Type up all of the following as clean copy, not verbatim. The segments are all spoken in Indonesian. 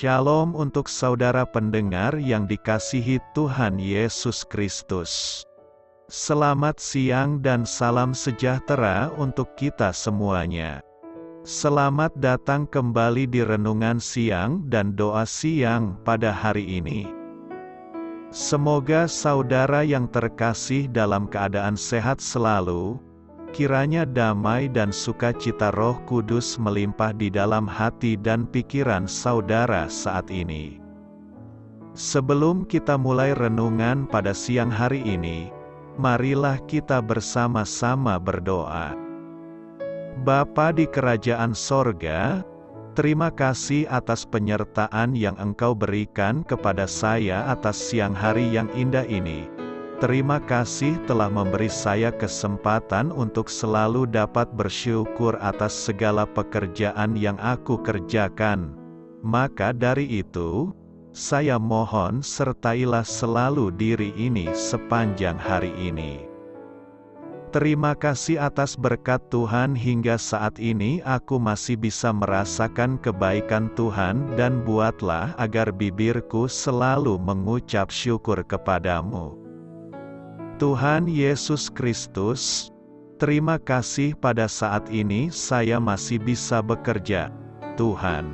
Shalom untuk saudara pendengar yang dikasihi Tuhan Yesus Kristus. Selamat siang dan salam sejahtera untuk kita semuanya. Selamat datang kembali di renungan siang dan doa siang pada hari ini. Semoga saudara yang terkasih dalam keadaan sehat selalu. Kiranya damai dan sukacita Roh Kudus melimpah di dalam hati dan pikiran saudara saat ini. Sebelum kita mulai renungan pada siang hari ini, marilah kita bersama-sama berdoa. Bapa di kerajaan sorga, terima kasih atas penyertaan yang Engkau berikan kepada saya atas siang hari yang indah ini. Terima kasih telah memberi saya kesempatan untuk selalu dapat bersyukur atas segala pekerjaan yang aku kerjakan. Maka dari itu, saya mohon sertailah selalu diri ini sepanjang hari ini. Terima kasih atas berkat Tuhan hingga saat ini aku masih bisa merasakan kebaikan Tuhan dan buatlah agar bibirku selalu mengucap syukur kepadamu. Tuhan Yesus Kristus, terima kasih pada saat ini saya masih bisa bekerja. Tuhan,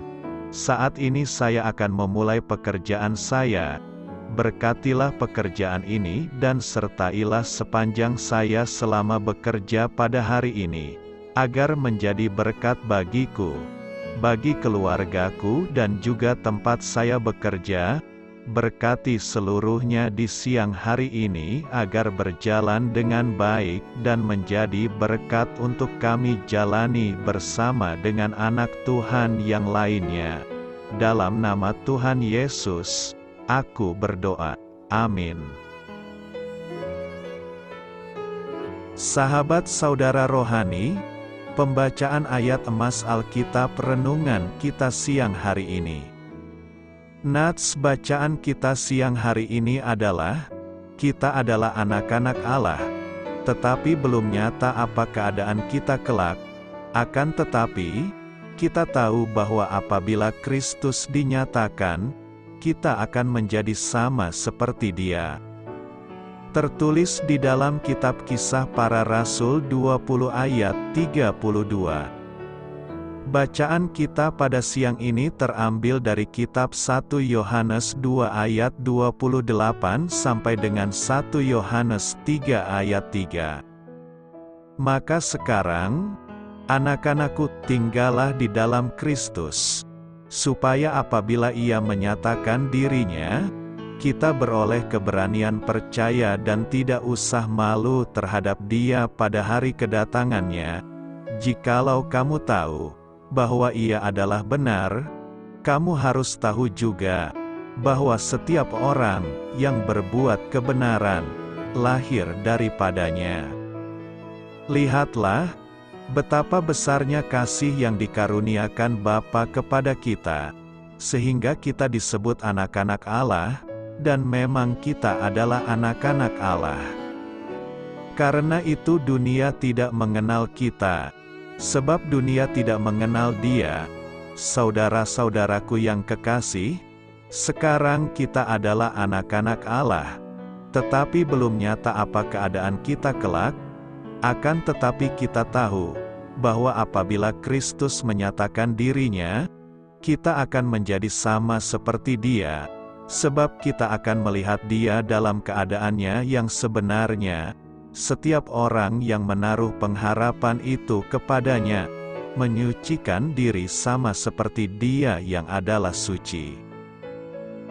saat ini saya akan memulai pekerjaan saya. Berkatilah pekerjaan ini dan sertailah sepanjang saya selama bekerja pada hari ini, agar menjadi berkat bagiku, bagi keluargaku dan juga tempat saya bekerja. Berkati seluruhnya di siang hari ini agar berjalan dengan baik dan menjadi berkat untuk kami jalani bersama dengan anak Tuhan yang lainnya. Dalam nama Tuhan Yesus, aku berdoa. Amin. Sahabat saudara rohani, pembacaan ayat emas Alkitab renungan kita siang hari ini. Nats bacaan kita siang hari ini adalah, kita adalah anak-anak Allah, tetapi belum nyata apa keadaan kita kelak. Akan tetapi, kita tahu bahwa apabila Kristus dinyatakan, kita akan menjadi sama seperti Dia. Tertulis di dalam kitab Kisah Para Rasul 20 ayat 32. Bacaan kita pada siang ini terambil dari kitab 1 Yohanes 2 ayat 28 sampai dengan 1 Yohanes 3 ayat 3. Maka sekarang, anak-anakku, tinggallah di dalam Kristus, supaya apabila Ia menyatakan dirinya, kita beroleh keberanian percaya dan tidak usah malu terhadap Dia pada hari kedatangannya. Jikalau kamu tahu bahwa Ia adalah benar, kamu harus tahu juga bahwa setiap orang yang berbuat kebenaran lahir daripadanya. Lihatlah betapa besarnya kasih yang dikaruniakan Bapa kepada kita, sehingga kita disebut anak-anak Allah, dan memang kita adalah anak-anak Allah. Karena itu dunia tidak mengenal kita, sebab dunia tidak mengenal Dia. Saudara-saudaraku yang kekasih, sekarang kita adalah anak-anak Allah, tetapi belum nyata apa keadaan kita kelak. Akan tetapi kita tahu bahwa apabila Kristus menyatakan dirinya, kita akan menjadi sama seperti Dia, sebab kita akan melihat Dia dalam keadaannya yang sebenarnya. Setiap orang yang menaruh pengharapan itu kepadanya, menyucikan diri sama seperti Dia yang adalah suci.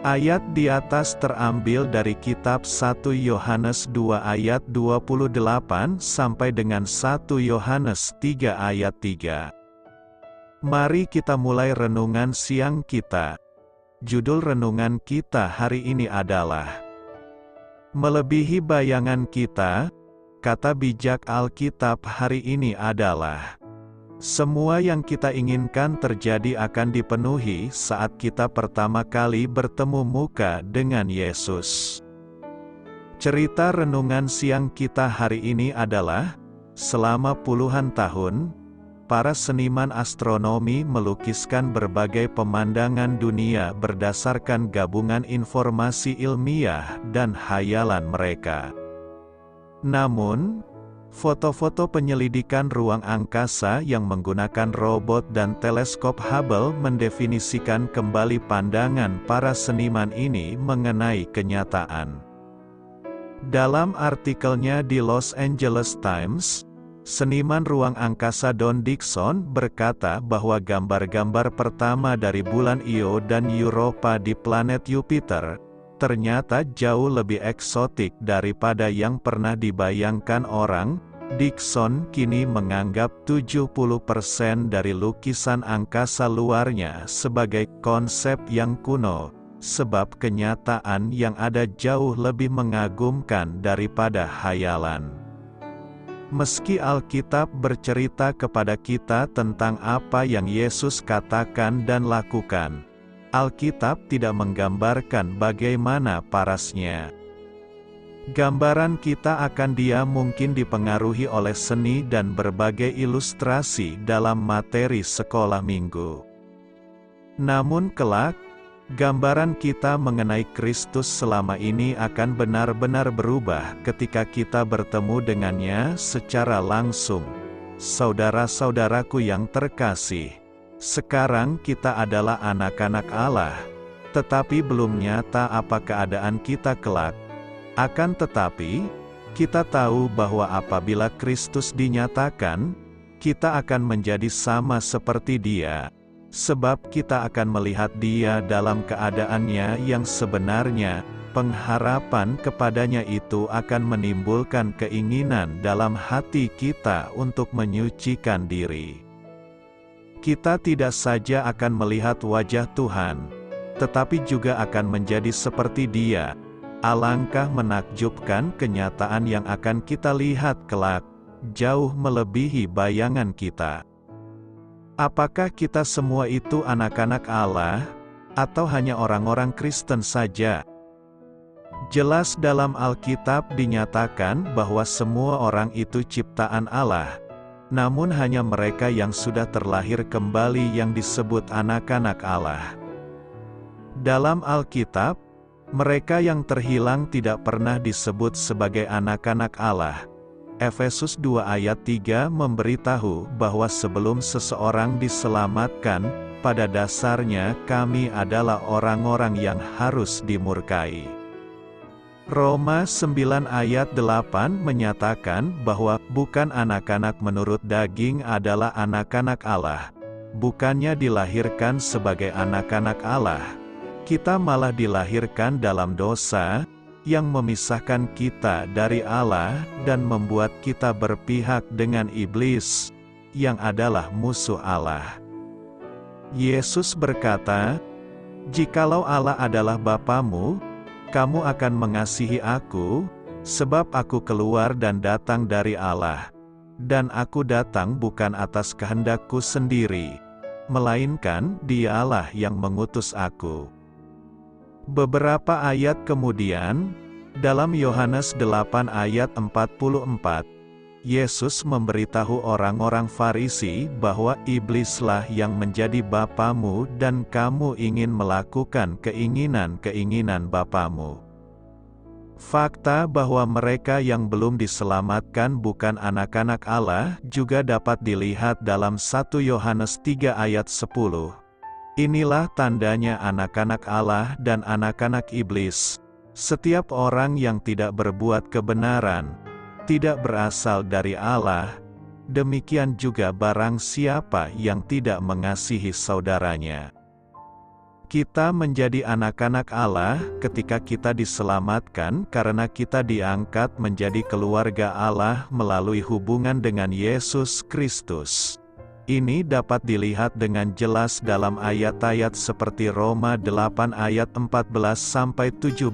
Ayat di atas terambil dari kitab 1 Yohanes 2 ayat 28 sampai dengan 1 Yohanes 3 ayat 3. Mari kita mulai renungan siang kita. Judul renungan kita hari ini adalah Melebihi Bayangan Kita. Kata bijak Alkitab hari ini adalah, semua yang kita inginkan terjadi akan dipenuhi saat kita pertama kali bertemu muka dengan Yesus. Cerita renungan siang kita hari ini adalah, selama puluhan tahun, para seniman astronomi melukiskan berbagai pemandangan dunia berdasarkan gabungan informasi ilmiah dan hayalan mereka. Namun, foto-foto penyelidikan ruang angkasa yang menggunakan robot dan teleskop Hubble mendefinisikan kembali pandangan para seniman ini mengenai kenyataan. Dalam artikelnya di Los Angeles Times, seniman ruang angkasa Don Dixon berkata bahwa gambar-gambar pertama dari bulan Io dan Europa di planet Jupiter ternyata jauh lebih eksotik daripada yang pernah dibayangkan orang. Dixon kini menganggap 70% dari lukisan angkasa luarnya sebagai konsep yang kuno, sebab kenyataan yang ada jauh lebih mengagumkan daripada hayalan. Meski Alkitab bercerita kepada kita tentang apa yang Yesus katakan dan lakukan, Alkitab tidak menggambarkan bagaimana parasnya. Gambaran kita akan Dia mungkin dipengaruhi oleh seni dan berbagai ilustrasi dalam materi sekolah minggu. Namun kelak, gambaran kita mengenai Kristus selama ini akan benar-benar berubah ketika kita bertemu dengannya secara langsung. Saudara-saudaraku yang terkasih, sekarang kita adalah anak-anak Allah, tetapi belum nyata apa keadaan kita kelak. Akan tetapi, kita tahu bahwa apabila Kristus dinyatakan, kita akan menjadi sama seperti Dia, sebab kita akan melihat Dia dalam keadaannya yang sebenarnya. Pengharapan kepadanya itu akan menimbulkan keinginan dalam hati kita untuk menyucikan diri. Kita tidak saja akan melihat wajah Tuhan, tetapi juga akan menjadi seperti Dia. Alangkah menakjubkan kenyataan yang akan kita lihat kelak, jauh melebihi bayangan kita. Apakah kita semua itu anak-anak Allah, atau hanya orang-orang Kristen saja? Jelas dalam Alkitab dinyatakan bahwa semua orang itu ciptaan Allah, namun hanya mereka yang sudah terlahir kembali yang disebut anak-anak Allah. Dalam Alkitab, mereka yang terhilang tidak pernah disebut sebagai anak-anak Allah. Efesus 2 ayat 3 memberitahu bahwa sebelum seseorang diselamatkan, pada dasarnya kami adalah orang-orang yang harus dimurkai. Roma 9 ayat 8 menyatakan bahwa bukan anak-anak menurut daging adalah anak-anak Allah. Bukannya dilahirkan sebagai anak-anak Allah. Kita malah dilahirkan dalam dosa, yang memisahkan kita dari Allah dan membuat kita berpihak dengan iblis, yang adalah musuh Allah. Yesus berkata, "Jikalau Allah adalah Bapamu, kamu akan mengasihi aku, sebab aku keluar dan datang dari Allah. Dan aku datang bukan atas kehendakku sendiri, melainkan Dialah yang mengutus aku." Beberapa ayat kemudian, dalam Yohanes 8 ayat 44, Yesus memberitahu orang-orang Farisi bahwa iblislah yang menjadi bapamu dan kamu ingin melakukan keinginan-keinginan bapamu. Fakta bahwa mereka yang belum diselamatkan bukan anak-anak Allah juga dapat dilihat dalam 1 Yohanes 3 ayat 10. Inilah tandanya anak-anak Allah dan anak-anak iblis. Setiap orang yang tidak berbuat kebenaran, tidak berasal dari Allah, demikian juga barang siapa yang tidak mengasihi saudaranya. Kita menjadi anak-anak Allah ketika kita diselamatkan karena kita diangkat menjadi keluarga Allah melalui hubungan dengan Yesus Kristus. Ini dapat dilihat dengan jelas dalam ayat-ayat seperti Roma 8 ayat 14-17.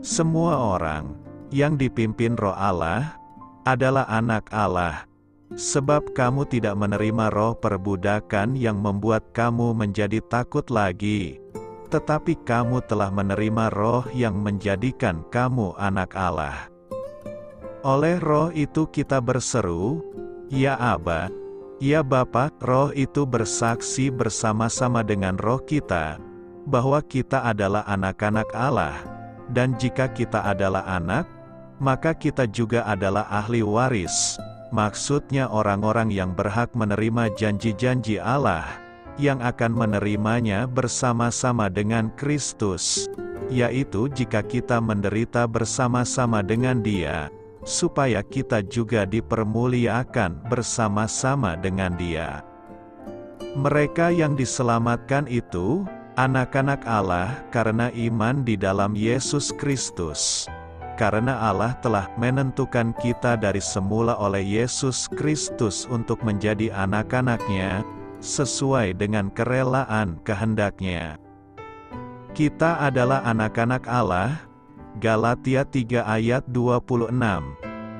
Semua orang yang dipimpin Roh Allah adalah anak Allah. Sebab kamu tidak menerima roh perbudakan yang membuat kamu menjadi takut lagi, tetapi kamu telah menerima roh yang menjadikan kamu anak Allah. Oleh roh itu kita berseru, "Ya Aba, Ya Bapa, Roh itu bersaksi bersama-sama dengan roh kita, bahwa kita adalah anak-anak Allah, dan jika kita adalah anak, maka kita juga adalah ahli waris, maksudnya orang-orang yang berhak menerima janji-janji Allah, yang akan menerimanya bersama-sama dengan Kristus, yaitu jika kita menderita bersama-sama dengan Dia, supaya kita juga dipermuliakan bersama-sama dengan Dia. Mereka yang diselamatkan itu, anak-anak Allah karena iman di dalam Yesus Kristus. Karena Allah telah menentukan kita dari semula oleh Yesus Kristus untuk menjadi anak-anak-Nya, sesuai dengan kerelaan kehendak-Nya. Kita adalah anak-anak Allah, Galatia 3 ayat 26.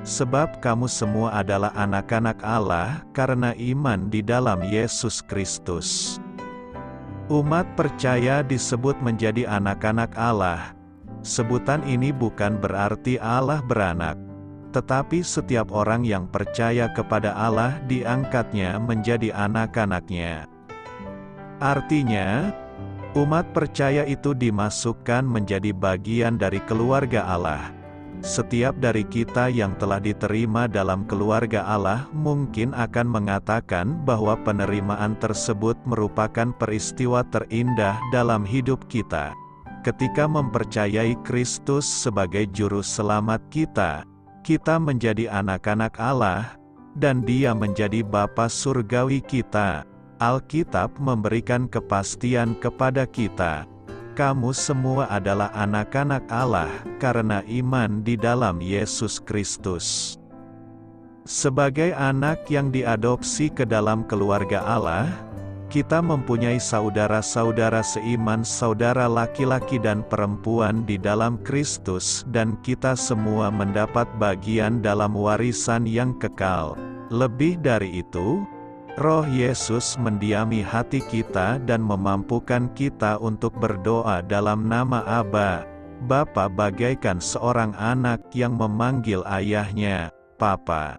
Sebab kamu semua adalah anak-anak Allah karena iman di dalam Yesus Kristus. Umat percaya disebut menjadi anak-anak Allah. Sebutan ini bukan berarti Allah beranak, tetapi setiap orang yang percaya kepada Allah diangkatnya menjadi anak-anak-Nya. Artinya, umat percaya itu dimasukkan menjadi bagian dari keluarga Allah. Setiap dari kita yang telah diterima dalam keluarga Allah mungkin akan mengatakan bahwa penerimaan tersebut merupakan peristiwa terindah dalam hidup kita. Ketika mempercayai Kristus sebagai juru selamat kita, kita menjadi anak-anak Allah, dan Dia menjadi Bapa surgawi kita. Alkitab memberikan kepastian kepada kita. Kamu semua adalah anak-anak Allah karena iman di dalam Yesus Kristus. Sebagai anak yang diadopsi ke dalam keluarga Allah, kita mempunyai saudara-saudara seiman, saudara laki-laki dan perempuan di dalam Kristus, dan kita semua mendapat bagian dalam warisan yang kekal. Lebih dari itu, Roh Yesus mendiami hati kita dan memampukan kita untuk berdoa dalam nama Aba, Bapa, bagaikan seorang anak yang memanggil ayahnya, Papa.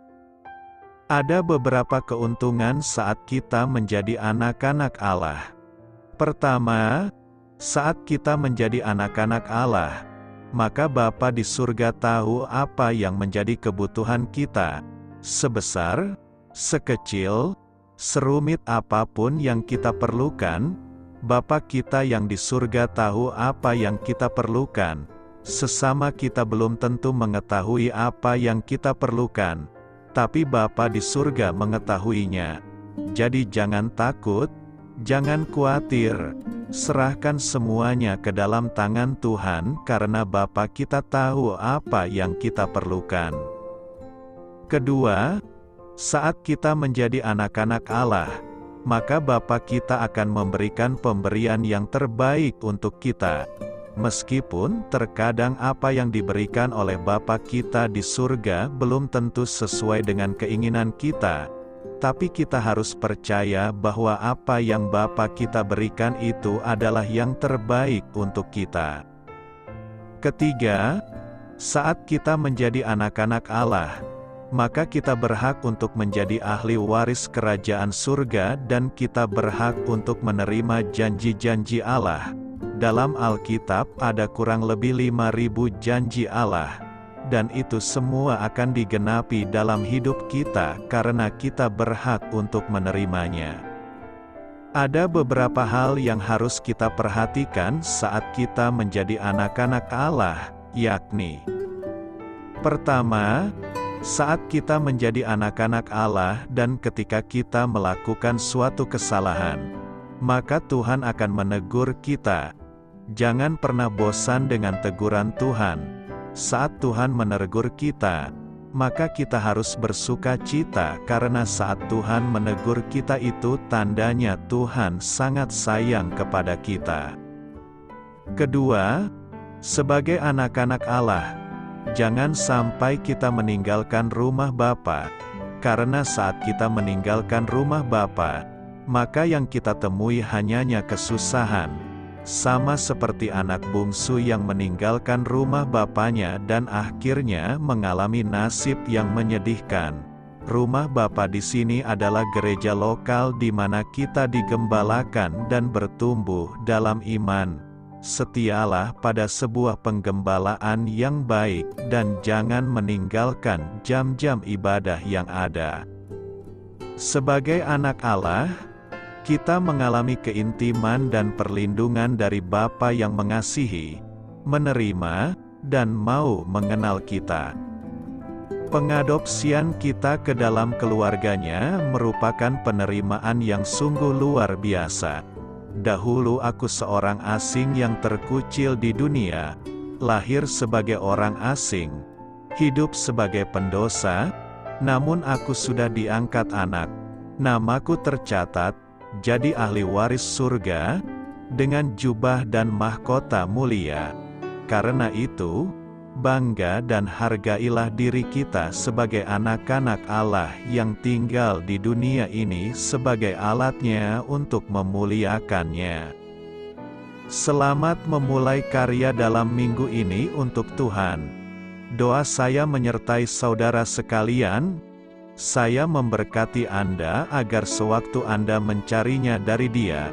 Ada beberapa keuntungan saat kita menjadi anak-anak Allah. Pertama, saat kita menjadi anak-anak Allah, maka Bapa di surga tahu apa yang menjadi kebutuhan kita, sebesar, sekecil, serumit apapun yang kita perlukan. Bapa kita yang di surga tahu apa yang kita perlukan, sesama kita belum tentu mengetahui apa yang kita perlukan, tapi Bapa di surga mengetahuinya. Jadi jangan takut, jangan khawatir, serahkan semuanya ke dalam tangan Tuhan karena Bapa kita tahu apa yang kita perlukan. Kedua, saat kita menjadi anak-anak Allah, maka Bapa kita akan memberikan pemberian yang terbaik untuk kita. Meskipun terkadang apa yang diberikan oleh Bapa kita di surga belum tentu sesuai dengan keinginan kita, tapi kita harus percaya bahwa apa yang Bapa kita berikan itu adalah yang terbaik untuk kita. Ketiga, saat kita menjadi anak-anak Allah, maka kita berhak untuk menjadi ahli waris kerajaan surga dan kita berhak untuk menerima janji-janji Allah. Dalam Alkitab ada kurang lebih 5.000 janji Allah, dan itu semua akan digenapi dalam hidup kita karena kita berhak untuk menerimanya. Ada beberapa hal yang harus kita perhatikan saat kita menjadi anak-anak Allah, yakni: pertama, saat kita menjadi anak-anak Allah dan ketika kita melakukan suatu kesalahan, maka Tuhan akan menegur kita. Jangan pernah bosan dengan teguran Tuhan. Saat Tuhan menegur kita, maka kita harus bersuka cita karena saat Tuhan menegur kita itu tandanya Tuhan sangat sayang kepada kita. Kedua, sebagai anak-anak Allah, jangan sampai kita meninggalkan rumah Bapa, karena saat kita meninggalkan rumah Bapa, maka yang kita temui hanyanya kesusahan, sama seperti anak bungsu yang meninggalkan rumah bapanya dan akhirnya mengalami nasib yang menyedihkan. Rumah Bapa di sini adalah gereja lokal di mana kita digembalakan dan bertumbuh dalam iman. Setialah pada sebuah penggembalaan yang baik dan jangan meninggalkan jam-jam ibadah yang ada. Sebagai anak Allah, kita mengalami keintiman dan perlindungan dari Bapa yang mengasihi, menerima, dan mau mengenal kita. Pengadopsian kita ke dalam keluarganya merupakan penerimaan yang sungguh luar biasa. Dahulu aku seorang asing yang terkucil di dunia, lahir sebagai orang asing, hidup sebagai pendosa, namun aku sudah diangkat anak. Namaku tercatat, jadi ahli waris surga, dengan jubah dan mahkota mulia. Karena itu, bangga dan hargailah diri kita sebagai anak-anak Allah yang tinggal di dunia ini sebagai alatnya untuk memuliakannya. Selamat memulai karya dalam minggu ini untuk Tuhan. Doa saya menyertai saudara sekalian. Saya memberkati Anda agar sewaktu Anda mencarinya dari Dia,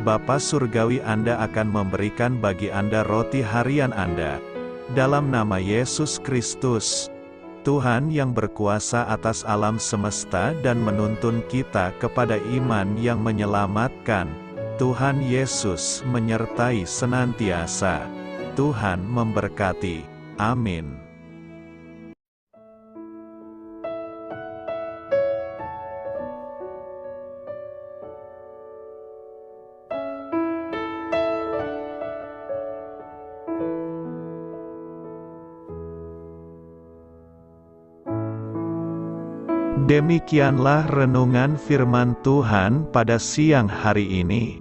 Bapa Surgawi Anda akan memberikan bagi Anda roti harian Anda. Dalam nama Yesus Kristus, Tuhan yang berkuasa atas alam semesta dan menuntun kita kepada iman yang menyelamatkan, Tuhan Yesus menyertai senantiasa. Tuhan memberkati. Amin. Demikianlah renungan firman Tuhan pada siang hari ini.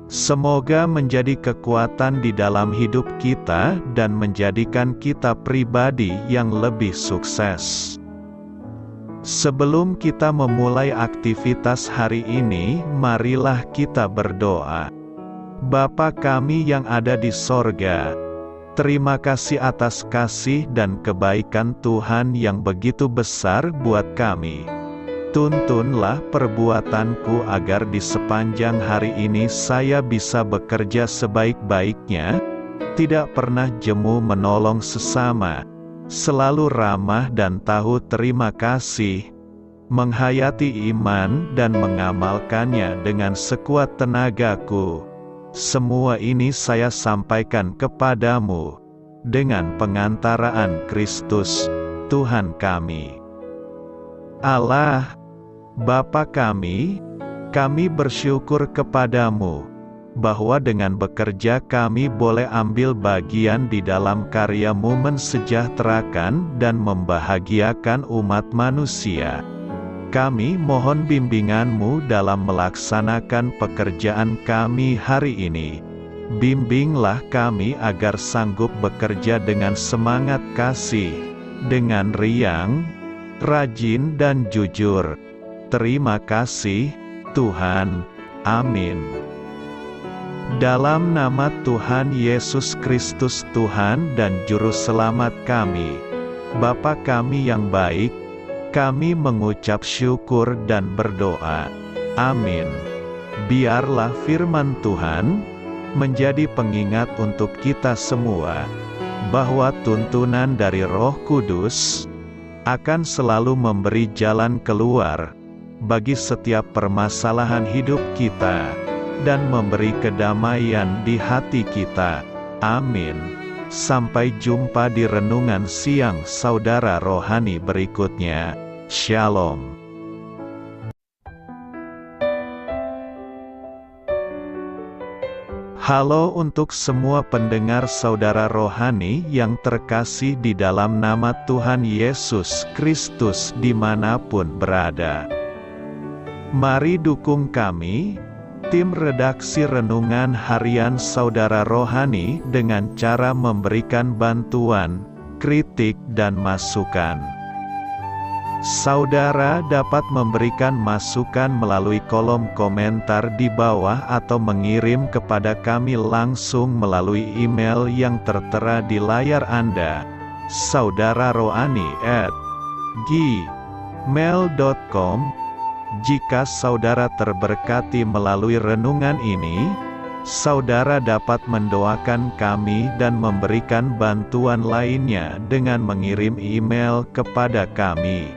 Semoga menjadi kekuatan di dalam hidup kita dan menjadikan kita pribadi yang lebih sukses. Sebelum kita memulai aktivitas hari ini, marilah kita berdoa. Bapa kami yang ada di sorga, terima kasih atas kasih dan kebaikan Tuhan yang begitu besar buat kami. Tuntunlah perbuatanku agar di sepanjang hari ini saya bisa bekerja sebaik-baiknya, tidak pernah jemu menolong sesama, selalu ramah dan tahu terima kasih, menghayati iman dan mengamalkannya dengan sekuat tenagaku. Semua ini saya sampaikan kepadamu, dengan pengantaraan Kristus, Tuhan kami. Allah, Bapa kami bersyukur kepadamu, bahwa dengan bekerja kami boleh ambil bagian di dalam karya-Mu mensejahterakan dan membahagiakan umat manusia. Kami mohon bimbingan-Mu dalam melaksanakan pekerjaan kami hari ini. Bimbinglah kami agar sanggup bekerja dengan semangat kasih, dengan riang, rajin dan jujur. Terima kasih, Tuhan. Amin. Dalam nama Tuhan Yesus Kristus Tuhan dan Juru Selamat kami, Bapa kami yang baik, kami mengucap syukur dan berdoa. Amin. Biarlah firman Tuhan menjadi pengingat untuk kita semua, bahwa tuntunan dari Roh Kudus akan selalu memberi jalan keluar bagi setiap permasalahan hidup kita, dan memberi kedamaian di hati kita. Amin. Sampai jumpa di renungan siang saudara rohani berikutnya. Shalom. Halo untuk semua pendengar saudara rohani yang terkasih di dalam nama Tuhan Yesus Kristus dimanapun berada. Mari dukung kami, tim redaksi Renungan Harian Saudara Rohani dengan cara memberikan bantuan, kritik dan masukan. Saudara dapat memberikan masukan melalui kolom komentar di bawah atau mengirim kepada kami langsung melalui email yang tertera di layar Anda, saudararohani@gmail.com. gmail.com. Jika saudara terberkati melalui renungan ini, saudara dapat mendoakan kami dan memberikan bantuan lainnya dengan mengirim email kepada kami.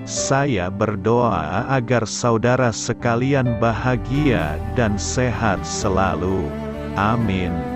Saya berdoa agar saudara sekalian bahagia dan sehat selalu. Amin.